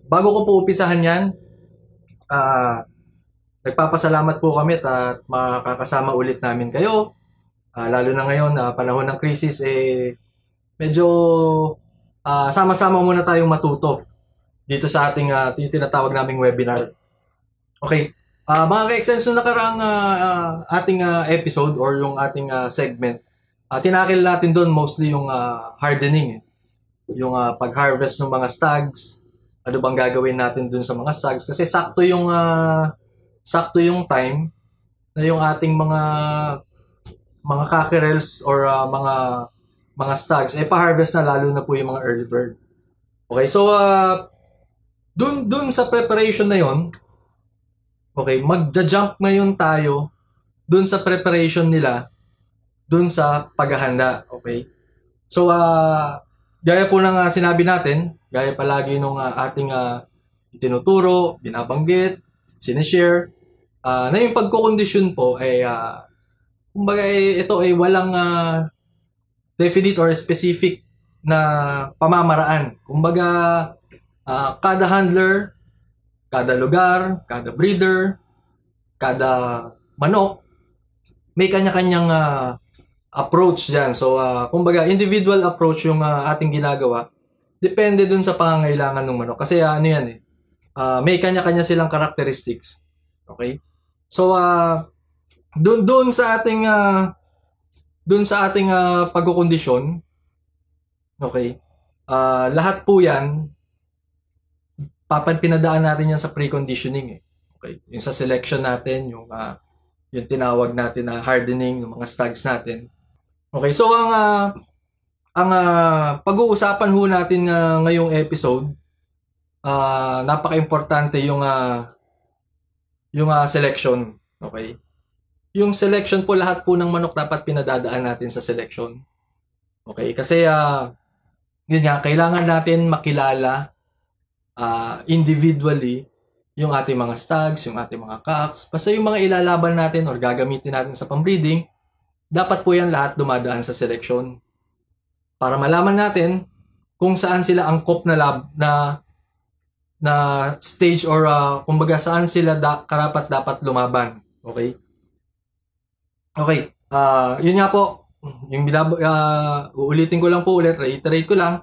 bago ko po umpisahan yan, ah, nagpapasalamat po kami at makakasama ulit namin kayo. Lalo na ngayon, panahon ng krisis, medyo sama-sama muna tayong matuto dito sa ating yung tinatawag naming webinar. Okay. Mga ka-excellence, nung nakaraang ating episode or yung ating segment, tinakil natin doon mostly yung hardening. Yung pag-harvest ng mga stags, ano bang gagawin natin doon sa mga stags. Kasi sakto yung time na yung ating mga cockerels or mga stags, pa-harvest na, lalo na po yung mga early bird. Okay, so dun sa preparation na yon, okay, magja-jump ngayon tayo dun sa preparation nila, dun sa paghahanda. Okay, so gaya po ng sinabi natin, gaya palagi nung ating tinuturo, binabanggit, sinishare, na yung pagkukondisyon po ay kumbaga ito ay walang definite or specific na pamamaraan. Kumbaga kada handler, kada lugar, kada breeder, kada manok, may kanya-kanyang approach dyan. So, kumbaga, individual approach yung ating ginagawa. Depende dun sa pangangailangan ng manok. Kasi ano yan may kanya-kanya silang characteristics. Okay? So, dun sa ating pagkukondisyon, okay, lahat po yan, pinadaan natin yan sa preconditioning. Okay? Yung sa selection natin, yung tinawag natin na hardening ng mga stags natin. Okay, so ang pag-uusapan ho natin ngayong episode, napaka-importante yung selection. Okay? Yung selection po, lahat po ng manok dapat pinadadaan natin sa selection. Okay? Kasi yun nga, kailangan natin makilala individually yung ating mga stags, yung ating mga cocks. Basta yung mga ilalaban natin or gagamitin natin sa pambreeding, dapat po yan lahat dumadaan sa selection. Para malaman natin kung saan sila angkop na na stage or kumbaga saan sila karapat dapat lumaban. Okay? Okay. Yun nga po. Yung uulitin ko lang po ulit, reiterate ko lang,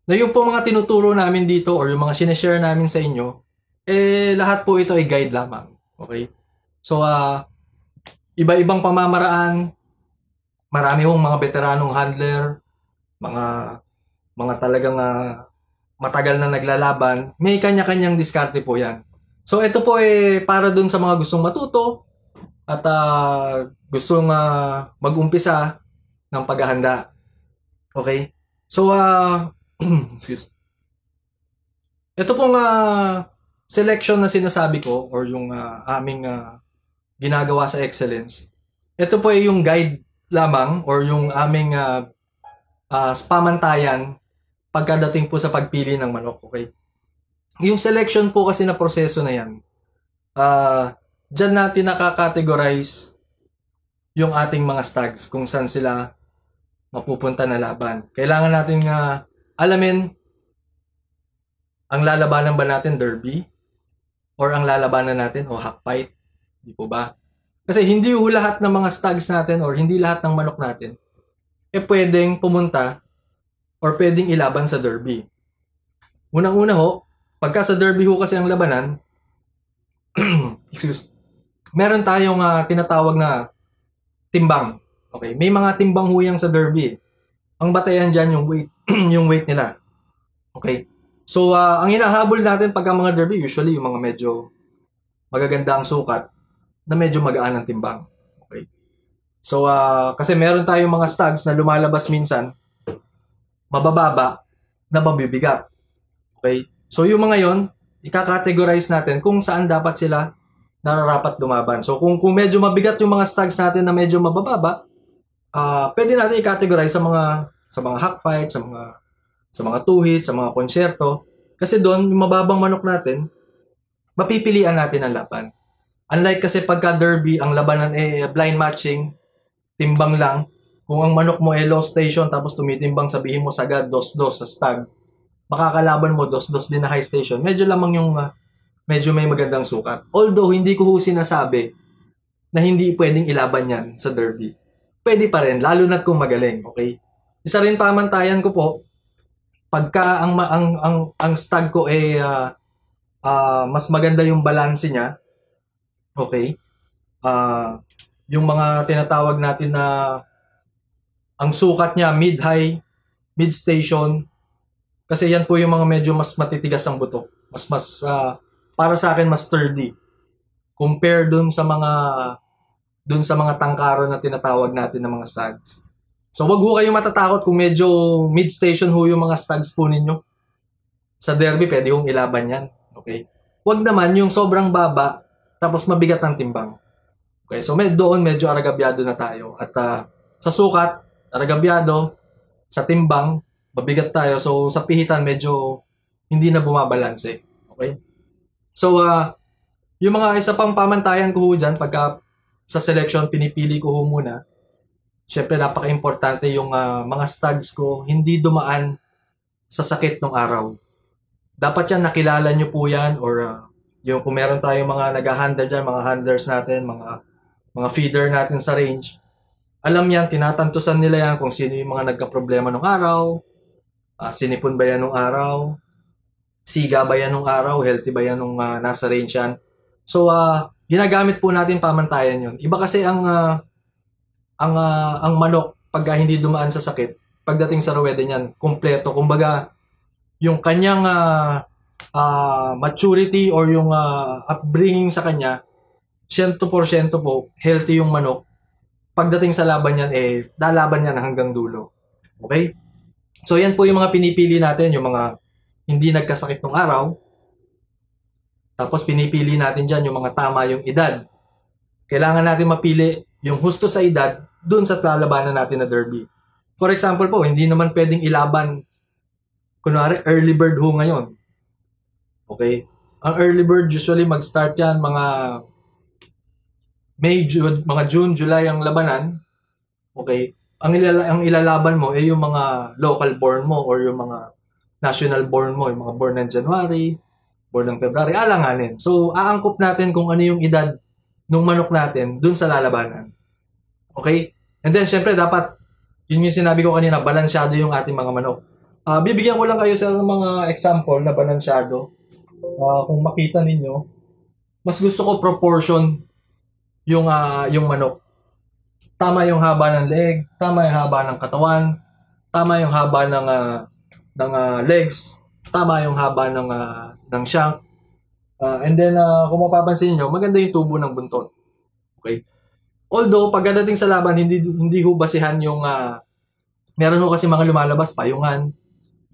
na yung po mga tinuturo namin dito or yung mga sineshare namin sa inyo, lahat po ito ay guide lamang. Okay? So, iba-ibang pamamaraan, marami hong mga veteranong handler, mga talagang matagal na naglalaban, may kanya-kanyang diskarte po yan. So, ito po para dun sa mga gustong matuto at gustong mag-umpisa ng paghahanda. Okay? So, excuse. Ito pong selection na sinasabi ko or yung aming ginagawa sa Excellence, ito po ay yung guide lamang or yung aming pamantayan pagkadating po sa pagpili ng manok. Okay? Yung selection po kasi na proseso na yan, dyan natin nakakategorize yung ating mga stags kung saan sila mapupunta na laban. Kailangan natin alamin, ang lalabanan ba natin derby? Or ang lalabanan natin hackfight? Di po ba? Kasi hindi lahat ng mga stags natin or hindi lahat ng manok natin pwedeng pumunta or pwedeng ilaban sa derby. Unang-una pagka sa derby kasi ang labanan, excuse, meron tayong tinatawag na timbang. Okay, may mga timbang huyang sa derby. Ang batayan dyan yung weight, yung weight nila. Okay. So, ang hinahabol natin pagka mga derby, usually yung mga medyo magaganda ang sukat na medyo magaan ang timbang. Okay. So, kasi meron tayong mga stags na lumalabas minsan mabababa na mabibigat. Okay. So, yung mga yon, ika-categorize natin kung saan dapat sila nararapat lumaban. So, kung medyo mabigat yung mga stags natin na medyo mabababa, pwede natin i-categorize sa mga hackfight, sa mga two-hit, sa mga konsyerto. Kasi doon, yung mababang manok natin, mapipilian natin ang laban. Unlike kasi pagka derby, ang labanan blind matching, timbang lang. Kung ang manok mo low station tapos tumitimbang, sabihin mo sagad, dos-dos sa stag. makakalaban mo dos-dos din na high station, medyo lamang yung medyo may magandang sukat. Although hindi ko sinasabi na hindi pwedeng ilaban yan sa derby. Pwede pa rin, lalo na't kung magaling, okay? Isa rin pamantayan ko po, pagka ang stag ko ay mas maganda yung balance niya, okay? Yung mga tinatawag natin na ang sukat niya mid-high, mid-station, kasi yan po yung mga medyo mas matitigas ang buto. Para sa akin mas sturdy compare dun sa mga tangkaro na tinatawag natin ng mga stags. So wag ho kayong matatakot kung medyo mid-station ho yung mga stags po ninyo. Sa derby pwede hong ilaban yan. Okay? Wag naman yung sobrang baba tapos mabigat ang timbang. Okay? So doon medyo aragabyado na tayo. At sa sukat, aragabyado, sa timbang, mabigat tayo. So sa pihitan medyo hindi na bumabalanse. Okay? So yung mga isa pang pamantayan ko ho dyan, pagka sa selection, pinipili ko ho muna. Siyempre, napaka-importante yung mga stags ko, hindi dumaan sa sakit ng araw. Dapat yan, nakilala nyo po yan, or yung kung meron tayong mga nag-handle dyan, mga handlers natin, mga feeder natin sa range, alam yan, tinatantusan nila yan kung sino yung mga nagka-problema ng araw, sinipon ba yan ng araw, siga ba yan ng araw, healthy ba yan nung nasa range yan. So, ginagamit po natin pamantayan yun. Iba kasi ang manok pag hindi dumaan sa sakit, pagdating sa ruwede niyan, kumpleto. Kumbaga, yung kanyang maturity or yung upbringing sa kanya, 100% po, healthy yung manok. Pagdating sa laban niyan, lalaban niyan hanggang dulo. Okay? So, yan po yung mga pinipili natin, yung mga hindi nagkasakit ng araw. Tapos pinipili natin dyan yung mga tama yung edad. Kailangan natin mapili yung husto sa edad dun sa lalabanan natin na derby. For example po, hindi naman pwedeng ilaban, kunwari early bird ho ngayon. Okay? Ang early bird usually mag-start yan mga May, June, mga June, July ang labanan. Okay? Ang ilalaban mo ay yung mga local born mo or yung mga national born mo, yung mga born ng January, born ng February, alanganin. So, aangkop natin kung ano yung edad ng manok natin dun sa lalabanan. Okay? And then, syempre, dapat, yun yung sinabi ko kanina, balansyado yung ating mga manok. Bibigyan ko lang kayo sa mga example na balansyado. Kung makita ninyo, mas gusto ko proportion yung manok. Tama yung haba ng leg, tama yung haba ng katawan, tama yung haba ng legs, tama yung haba ng shank. And then, kung mapapansin niyo, maganda yung tubo ng buntot. Okay? Although, pagdating sa laban, hindi ho basihan yung, meron ho kasi mga lumalabas, payungan,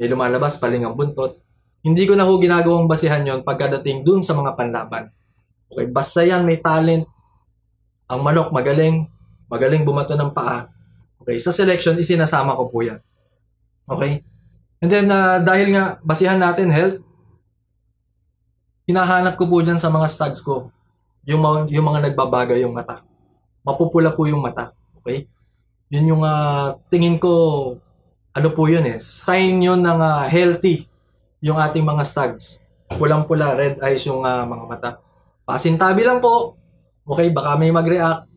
may lumalabas, palingang buntot. Hindi ko na ho ginagawang basihan yon pagdating dun sa mga panlaban. Okay? Basta yan, may talent, ang manok magaling bumato ng paa. Okay? Sa selection, isinasama ko po yan. Okay? And then, dahil nga, basihan natin health, hinahanap ko po dyan sa mga stags ko, yung mga nagbabaga yung mata. Mapupula po yung mata. Okay? Yun yung tingin ko, ano po yun sign yun ng healthy yung ating mga stags. Pulang-pula, red eyes yung mga mata. Pasintabi lang po. Okay, baka may mag-react.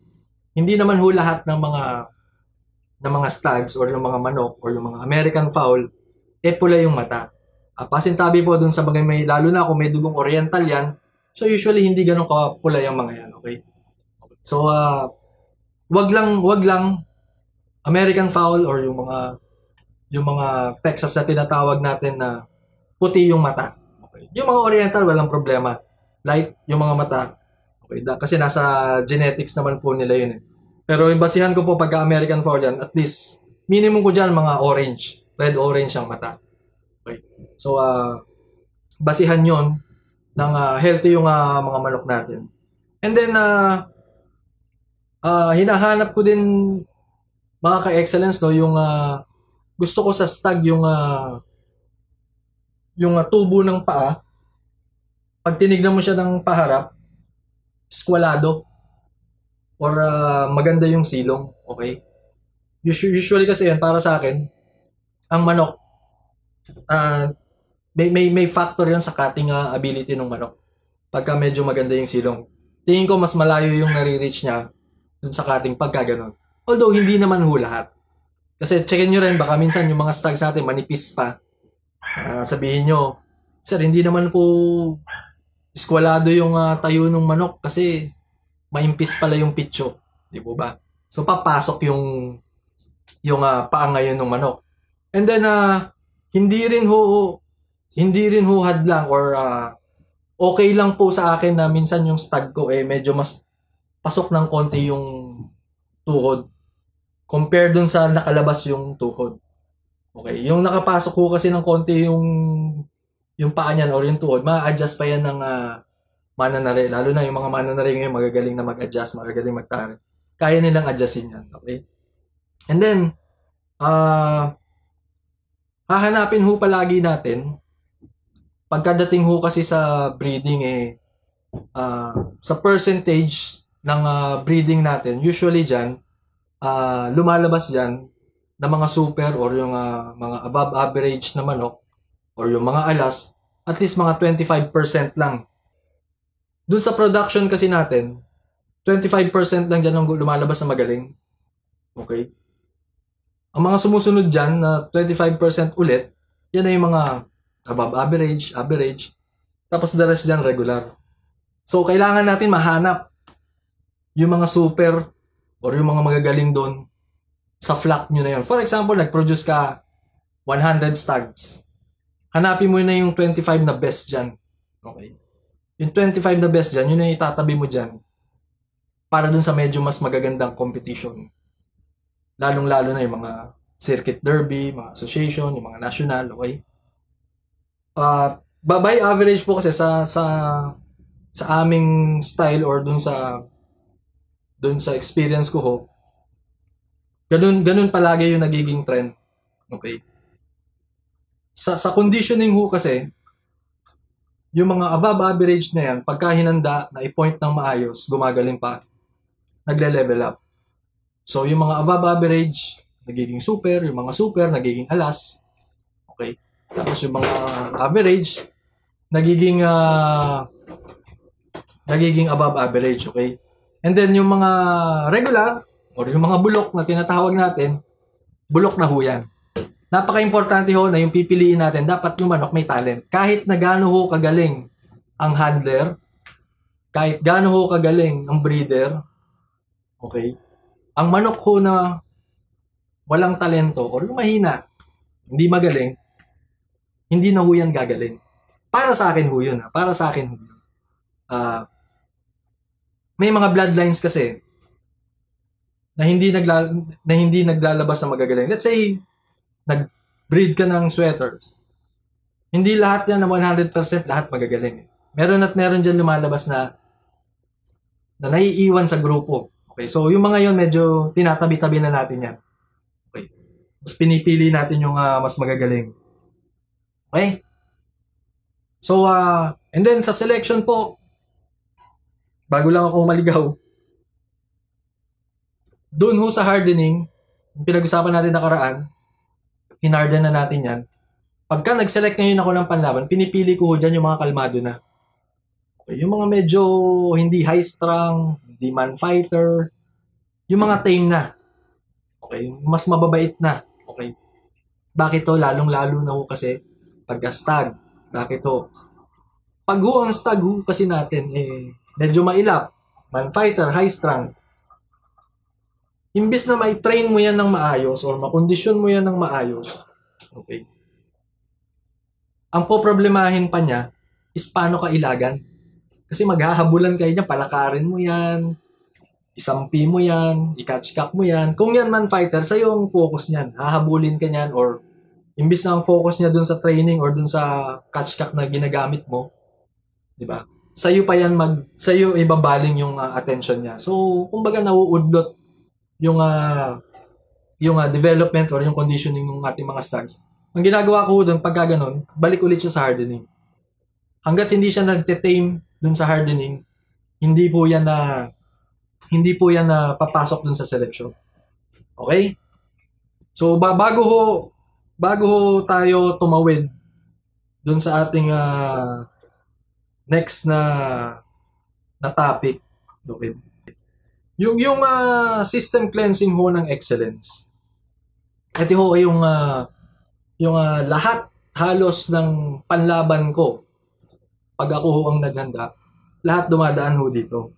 Hindi naman ho lahat ng mga stags or yung mga manok or yung mga American fowl pula yung mata. Pasintabi po dun sa bagay may, lalo na kung may dugong oriental yan, so usually hindi ganun kapula yung mga yan, okay? So, wag lang American fowl or yung mga Texas na tinatawag natin na puti yung mata. Okay? Yung mga oriental, walang problema. Light yung mga mata. Okay? Kasi nasa genetics naman po nila yun. Pero yung basihan ko po pagka American fowl yan, at least, minimum ko dyan mga orange. Red-orange ang mata. Okay. So, basihan yon ng healthy yung mga manok natin. And then, hinahanap ko din, mga ka-excellence, no, yung gusto ko sa stag, yung tubo ng paa. Pag tinignan mo siya ng paharap, squalado. Or maganda yung silong. Okay? Usually kasi yan, para sa akin, ang manok, may factor 'yon sa cutting ability ng manok. Pagka medyo maganda yung silong. Tingin ko mas malayo yung nare-reach niya dun sa cutting pagka ganun. Although hindi naman ho lahat. Kasi checkin nyo rin, baka minsan yung mga stags natin manipis pa. Sabihin nyo, sir, hindi naman po eskwalado yung tayo ng manok kasi maimpis pala yung pitcho. Di po ba? So papasok yung paa ngayon ng manok. And then hindi rin ho hadlang or okay lang po sa akin na minsan yung stag ko medyo mas pasok ng konti yung tuhod compare dun sa nakalabas yung tuhod. Okay, yung nakapasok ko kasi ng konti yung paa niyan or yung tuhod, ma-adjust pa yan ng mananari. Lalo na yung mga mananari ngayon magagaling na mag-adjust, magagaling magtari. Kaya nilang adjustin yan. Okay? And then, hahanapin ho palagi natin pagkadating ho kasi sa breeding sa percentage ng breeding natin, usually dyan, lumalabas dyan na mga super or yung mga above average na manok or yung mga alas, at least mga 25% lang. Dun sa production kasi natin, 25% lang dyan ang lumalabas na magaling. Okay? Ang mga sumusunod dyan na 25% ulit, yan ay yung mga above average, tapos the rest dyan regular. So, kailangan natin mahanap yung mga super or yung mga magagaling doon sa flock nyo na yun. For example, nag-produce ka 100 stags. Hanapin mo na yung 25 na best dyan. Okay. Yung 25 na best dyan, yun yung itatabi mo dyan para dun sa medyo mas magagandang competition. Lalong-lalo na yung mga circuit derby, mga association, yung mga national, okay? By average po kasi sa aming style or dun sa experience ko ho, ganun palagi yung nagiging trend. Okay? Sa conditioning ho kasi, yung mga above average na yan, pagka hinanda na i-point ng maayos, gumagaling pa, nagle-level up. So, yung mga above average, nagiging super, yung mga super, nagiging alas. Okay? Tapos yung mga average, nagiging above average, okay? And then yung mga regular, or yung mga bulok na tinatawag natin, bulok na ho yan. Napaka-importante ho na yung pipiliin natin, dapat yung manok may talent. Kahit na gaano ho kagaling ang handler, kahit gaano ho kagaling ang breeder, okay? Ang manok ho na walang talento or mahina, hindi magaling, hindi na ho yan gagaling. Para sa akin ho yun. Para sa akin ho yun. May mga bloodlines kasi na hindi naglalabas na magagaling. Let's say, nag-breed ka ng sweaters. Hindi lahat yan na 100% lahat magagaling. Meron at meron dyan lumalabas na naiiwan sa grupo. Okay, so yung mga yon medyo tinatabi-tabi na natin yan. Okay. Mas pinipili natin yung mas magagaling. Okay? So, and then sa selection po, bago lang ako maligaw, doon ho sa hardening, yung pinag-usapan natin nakaraan, hinarden na natin yan. Pagka nag-select ngayon ako ng panlaban, pinipili ko ho dyan yung mga kalmado na. Okay, yung mga medyo hindi high strung, hindi man fighter, yung mga tame na. Okay, mas mababait na. Okay. Bakit to? Lalong-lalo na ho kasi pagka-stag. Bakit to? Pag ho ang stag ho kasi natin, medyo mailap, man fighter, high strung. Imbis na may train mo yan ng maayos or makondisyon mo yan ng maayos, okay, ang poproblemahin pa niya is paano ka ilagan. Kasi maghahabulan kayo niya, palakarin mo yan, isampi mo yan, i-catch-cock mo yan. Kung yan man fighter, sa'yo ang focus niyan. Hahabulin ka niyan or imbis na ang focus niya dun sa training or dun sa catch-cock na ginagamit mo, di ba? Sa'yo pa yan sa'yo ibabaling yung attention niya. So, kumbaga nauudlot yung development or yung conditioning ng ating mga stags. Ang ginagawa ko doon pagka ganun, balik ulit siya sa hardening. Hanggat hindi siya nagte-tame doon sa hardening, hindi po yan na papasok doon sa selection. Okay? So bago ho tayo tumawid dun sa ating next na topic. Okay. Yung system cleansing ho ng excellence. Ito ho ay yung lahat halos ng panlaban ko pag ako ho ang naghanda. Lahat dumadaan ho dito.